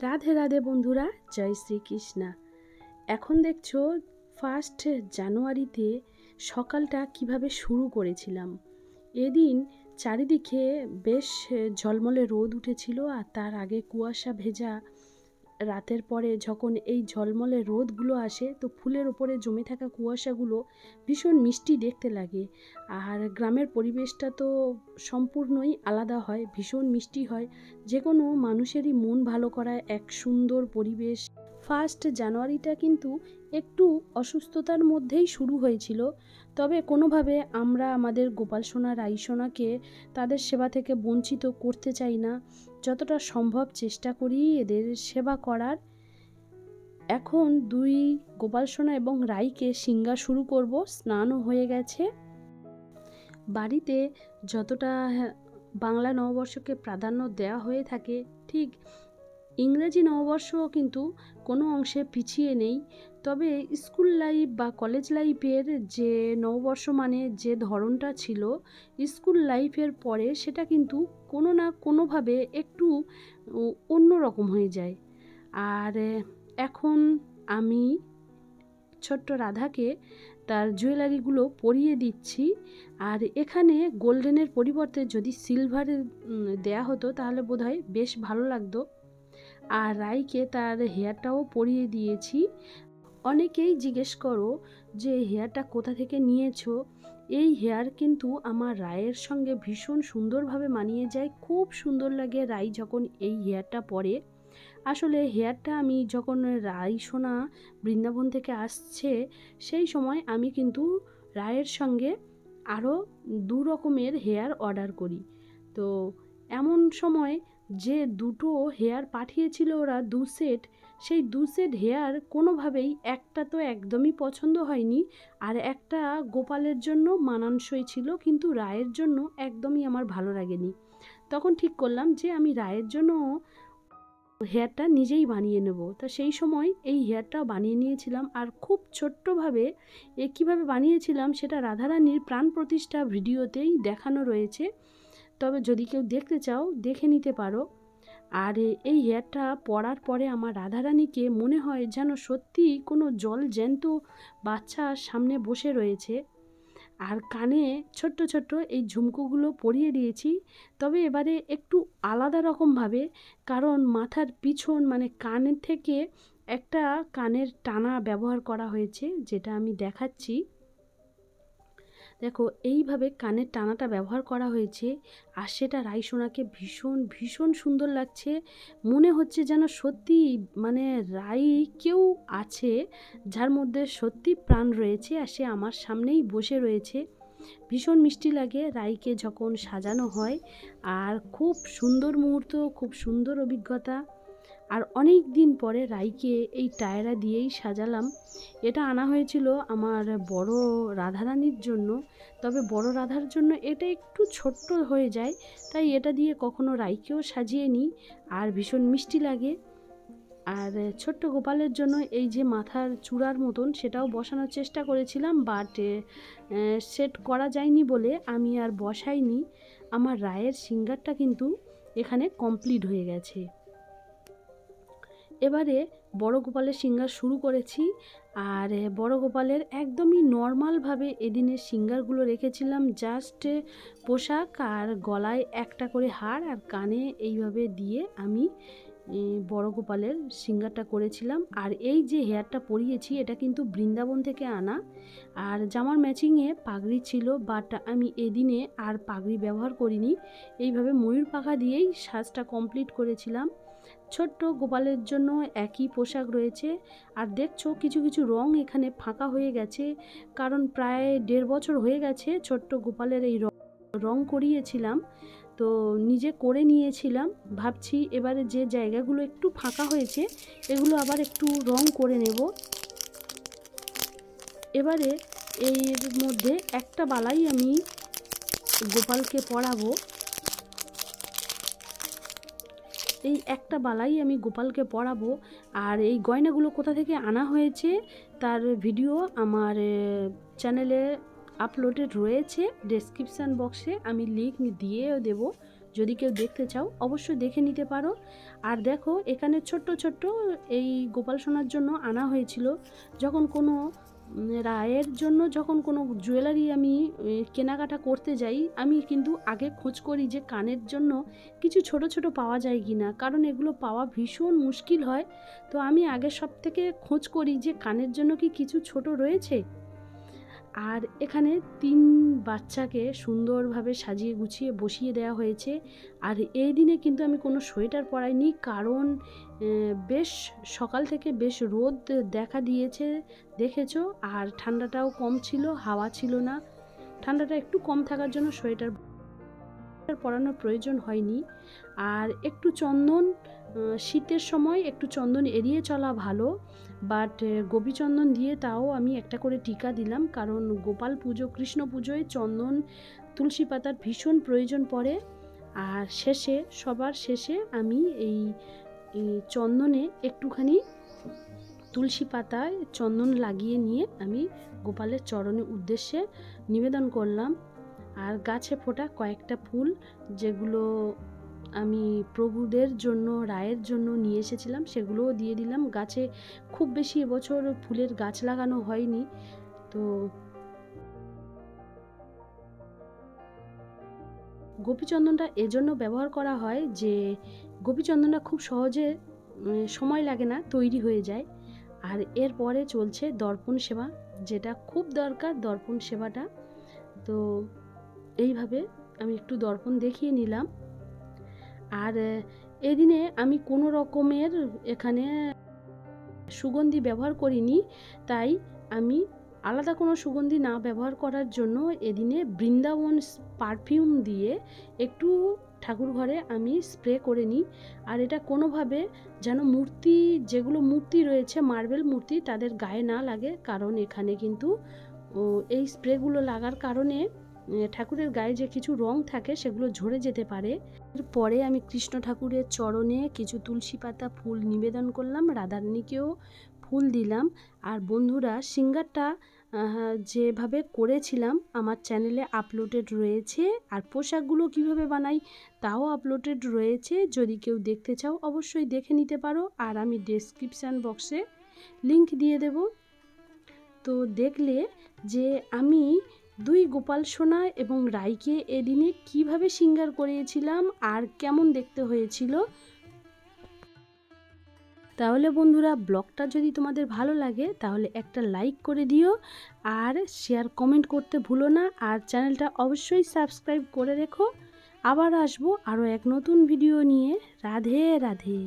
রাধে রাধে বন্ধুরা, জয় শ্রীকৃষ্ণা। এখন দেখছো 1 জানুয়ারিতে সকালটা কিভাবে শুরু করেছিলাম। এদিন চারিদিকে বেশ ঝলমলে রোদ উঠেছিল, আর তার আগে কুয়াশা ভেজা রাতের পরে যখন এই ঝলমলে রোদগুলো আসে, তো ফুলের ওপরে জমে থাকা কুয়াশাগুলো ভীষণ মিষ্টি দেখতে লাগে। আর গ্রামের পরিবেশটা তো সম্পূর্ণই আলাদা হয়, ভীষণ মিষ্টি হয়। যে কোনো মানুষেরই মন ভালো করা এক সুন্দর পরিবেশ। 1 জানুয়ারিটা কিন্তু একটু অসুস্থতার মধ্যেই শুরু হয়েছিল, তবে কোনোভাবে আমরা আমাদের গোপাল সোনা রাই সোনাকে তাদের সেবা থেকে বঞ্চিত করতে চাই না। যতটা সম্ভব চেষ্টা করি এদের সেবা করার। এখন 2 গোপাল সোনা এবং রাইকে সিঙ্গা শুরু করব। স্নানও হয়ে গেছে। বাড়িতে যতটা বাংলা নববর্ষকে প্রাধান্য দেওয়া হয়ে থাকে, ঠিক ইংরেজি নববর্ষও কিন্তু কোনো অংশে পিছিয়ে নেই। তবে স্কুল লাইফ বা কলেজ লাইফের যে নববর্ষ মানে যে ধরনটা ছিল স্কুল লাইফের পরে, সেটা কিন্তু কোনো না কোনোভাবে একটু অন্যরকম হয়ে যায়। আর এখন আমি ছোট্ট রাধাকে তার জুয়েলারিগুলো পরিয়ে দিচ্ছি। আর এখানে গোল্ডেনের পরিবর্তে যদি সিলভারের দেয়া হতো তাহলে বোধহয় বেশ ভালো লাগতো। আর রাইকে তার হেয়ারটাও পরিয়ে দিয়েছি। অনেকেই জিজ্ঞেস করো যে হেয়ারটা কোথা থেকে নিয়েছো। এই হেয়ার কিন্তু আমার রায়ের সঙ্গে ভীষণ সুন্দরভাবে মানিয়ে যায়, খুব সুন্দর লাগে রাই যখন এই হেয়ারটা পরে। আসলে হেয়ারটা আমি যখন রাই সোনা বৃন্দাবন থেকে আসছে সেই সময় আমি কিন্তু রায়ের সঙ্গে আরও 2 রকমের হেয়ার অর্ডার করি। তো এমন সময় যে 2টো হেয়ার পাঠিয়েছিল ওরা 2 সেট, সেই 2 সেট হেয়ার কোনোভাবেই একটা তো একদমই পছন্দ হয়নি, আর একটা গোপালের জন্য মানানসই ছিল কিন্তু রায়ের জন্য একদমই আমার ভালো লাগেনি। তখন ঠিক করলাম যে আমি রায়ের জন্য হেয়ারটা নিজেই বানিয়ে নেব। তা সেই সময় এই হেয়ারটা বানিয়ে নিয়েছিলাম। আর খুব ছোট্টভাবে কীভাবে বানিয়েছিলাম সেটা রাধারানীর প্রাণ প্রতিষ্ঠা ভিডিওতেই দেখানো রয়েছে, তবে যদি কেউ দেখতে চাও দেখে নিতে পারো। আর এই হেয়ারটা পরার পরে আমার রাধারানীকে মনে হয় যেন সত্যিই কোনো জল জ্যান্ত বাচ্চার সামনে বসে রয়েছে। আর কানে ছোট্ট ছোট্ট এই ঝুমকোগুলো পরিয়ে দিয়েছি, তবে এবারে একটু আলাদা রকমভাবে, কারণ মাথার পিছন মানে কানের থেকে একটা কানের টানা ব্যবহার করা হয়েছে, যেটা আমি দেখাচ্ছি। দেখো এইভাবে কানের টানাটা ব্যবহার করা হয়েছে, আর সেটা রাই সোনাকে ভীষণ ভীষণ সুন্দর লাগছে। মনে হচ্ছে যেন সত্যি মানে রাই কেউ আছে যার মধ্যে সত্যি প্রাণ রয়েছে, আর সে আমার সামনেই বসে রয়েছে। ভীষণ মিষ্টি লাগে রাইকে যখন সাজানো হয়, আর খুব সুন্দর মুহূর্ত, খুব সুন্দর অভিজ্ঞতা। আর অনেক দিন পরে রাইকে এই টায়রা দিয়েই সাজালাম। এটা আনা হয়েছিল আমার বড় রাধারানীর জন্য, তবে বড় রাধার জন্য এটা একটু ছোট্ট হয়ে যায়, তাই এটা দিয়ে কখনো রাইকেও সাজিয়ে নিই, আর ভীষণ মিষ্টি লাগে। আর ছোট্ট গোপালের জন্য এই যে মাথার চূড়ার মতন সেটাও বসানোর চেষ্টা করেছিলাম, বাট সেট করা যায়নি বলে আমি আর বসাইনি। আমার রায়ের সিঙ্গারটা কিন্তু এখানে কমপ্লিট হয়ে গেছে। এবারে বড় গোপালের সিঙ্গার শুরু করেছি। আর বড় গোপালের একদমই নর্মালভাবে এদিনের সিঙ্গারগুলো রেখেছিলাম, জাস্ট পোশাক আর গলায় একটা করে হার আর কানে এইভাবে দিয়ে আমি বড় গোপালের সিঙ্গারটা করেছিলাম। আর এই যে হেয়ারটা পরিয়েছি এটা কিন্তু বৃন্দাবন থেকে আনা, আর জামার ম্যাচিংয়ে পাগড়ি ছিল, বাট আমি এদিনে আর পাগড়ি ব্যবহার করিনি। এইভাবে ময়ূর পাখা দিয়েই সাজটা কমপ্লিট করেছিলাম। ছোট্ট গোপালের জন্য একই পোশাক রয়েছে। আর দেখছো কিছু কিছু রং এখানে ফাঁকা হয়ে গেছে, কারণ প্রায় 1.5 বছর হয়ে গেছে ছোট্ট গোপালের এই রং করিয়েছিলাম, তো নিজে করে নিয়েছিলাম। ভাবছি এবারে যে জায়গাগুলো একটু ফাঁকা হয়েছে এগুলো আবার একটু রং করে নেব। এবারে এর মধ্যে একটা বালাই আমি গোপালকে পরাবো। এই একটা বালাই আমি গোপালকে পরাবো। আর এই গয়নাগুলো কোথা থেকে আনা হয়েছে তার ভিডিও আমার চ্যানেলে আপলোডেড রয়েছে, ডেসক্রিপশান বক্সে আমি লিঙ্ক দিয়েও দেব, যদি কেউ দেখতে চাও অবশ্যই দেখে নিতে পারো। আর দেখো এখানে ছোট্ট ছোট্ট এই গোপাল সোনার জন্য আনা হয়েছিল। যখন কোনো রায়ের জন্য যখন কোনো জুয়েলারি আমি কেনাকাটা করতে যাই, আমি কিন্তু আগে খোঁজ করি যে কানের জন্য কিছু ছোট ছোট পাওয়া যায় কি না, কারণ এগুলো পাওয়া ভীষণ মুশকিল হয়। তো আমি আগে সব থেকে খোঁজ করি যে কানের জন্য কি কিছু ছোট রয়েছে। আর এখানে 3 বাচ্চাকে সুন্দরভাবে সাজিয়ে গুছিয়ে বসিয়ে দেওয়া হয়েছে। আর এই দিনে কিন্তু আমি কোনো সোয়েটার পরাইনি, কারণ বেশ সকাল থেকে বেশ রোদ দেখা দিয়েছে, দেখেছো। আর ঠান্ডাটাও কম ছিল, হাওয়া ছিল না। ঠান্ডাটা একটু কম থাকার জন্য সোয়েটার পরানোর প্রয়োজন হয়নি। আর একটু চন্দন, শীতের সময় একটু চন্দন এড়িয়ে চলা ভালো, বাট গোপীচন্দন দিয়ে তাও আমি একটা করে টিকা দিলাম, কারণ গোপাল পুজো কৃষ্ণ পুজোয় চন্দন তুলসী পাতার ভীষণ প্রয়োজন পড়ে। আর শেষে সবার শেষে আমি এই চন্দনে একটুখানি তুলসী পাতায় চন্দন লাগিয়ে নিয়ে আমি গোপালের চরণের উদ্দেশ্যে নিবেদন করলাম। আর গাছে ফোটা কয়েকটা ফুল, যেগুলো আমি প্রভুদের জন্য রায়ের জন্য নিয়ে এসেছিলাম, সেগুলোও দিয়ে দিলাম। গাছে খুব বেশি এবছর ফুলের গাছ লাগানো হয়নি, তো গোপীচন্দনটা এজন্য ব্যবহার করা হয় যে গোপীচন্দনটা খুব সহজে সময় লাগে না, তৈরি হয়ে যায়। আর এরপরে চলছে দর্পণ সেবা, যেটা খুব দরকার দর্পণ সেবাটা। তো এইভাবে আমি একটু দর্পণ দেখিয়ে নিলাম। আর এদিনে আমি কোনো রকমের এখানে সুগন্ধি ব্যবহার করিনি, তাই আমি আলাদা কোনো সুগন্ধি না ব্যবহার করার জন্য এদিনে বৃন্দাবন পারফিউম দিয়ে একটু ঠাকুর ঘরে আমি স্প্রে করে নিই। আর এটা কোনোভাবে যেন মূর্তি, যেগুলো মূর্তি রয়েছে মার্বেল মূর্তি, তাদের গায়ে না লাগে, কারণ এখানে কিন্তু এই স্প্রেগুলো লাগার কারণে ঠাকুরের গায়ে যে কিছু রং থাকে সেগুলো ঝরে যেতে পারে। এরপরে আমি কৃষ্ণ ঠাকুরের চরণে কিছু তুলসী পাতা ফুল নিবেদন করলাম, রাধারানীকেও ফুল দিলাম। আর বন্ধুরা, সিঙ্গারটা যেভাবে করেছিলাম আমার চ্যানেলে আপলোডেড রয়েছে, আর পোশাকগুলো কিভাবে বানাই তাও আপলোডেড রয়েছে। যদি কেউ দেখতে চাও অবশ্যই দেখে নিতে পারো, আর আমি ডেসক্রিপশান বক্সে লিংক দিয়ে দেব। তো দেখলে যে আমি 2 গোপাল সোনা এবং রাইকে এদিনে কিভাবে সিঙ্গার করিয়েছিলাম আর কেমন দেখতে হয়েছিল। তাহলে বন্ধুরা, ব্লগটা যদি তোমাদের ভালো লাগে তাহলে একটা লাইক করে দিও, আর শেয়ার কমেন্ট করতে ভুলো না, আর চ্যানেলটা অবশ্যই সাবস্ক্রাইব করে রেখো। আবার আসবো আরও এক নতুন ভিডিও নিয়ে। রাধে রাধে।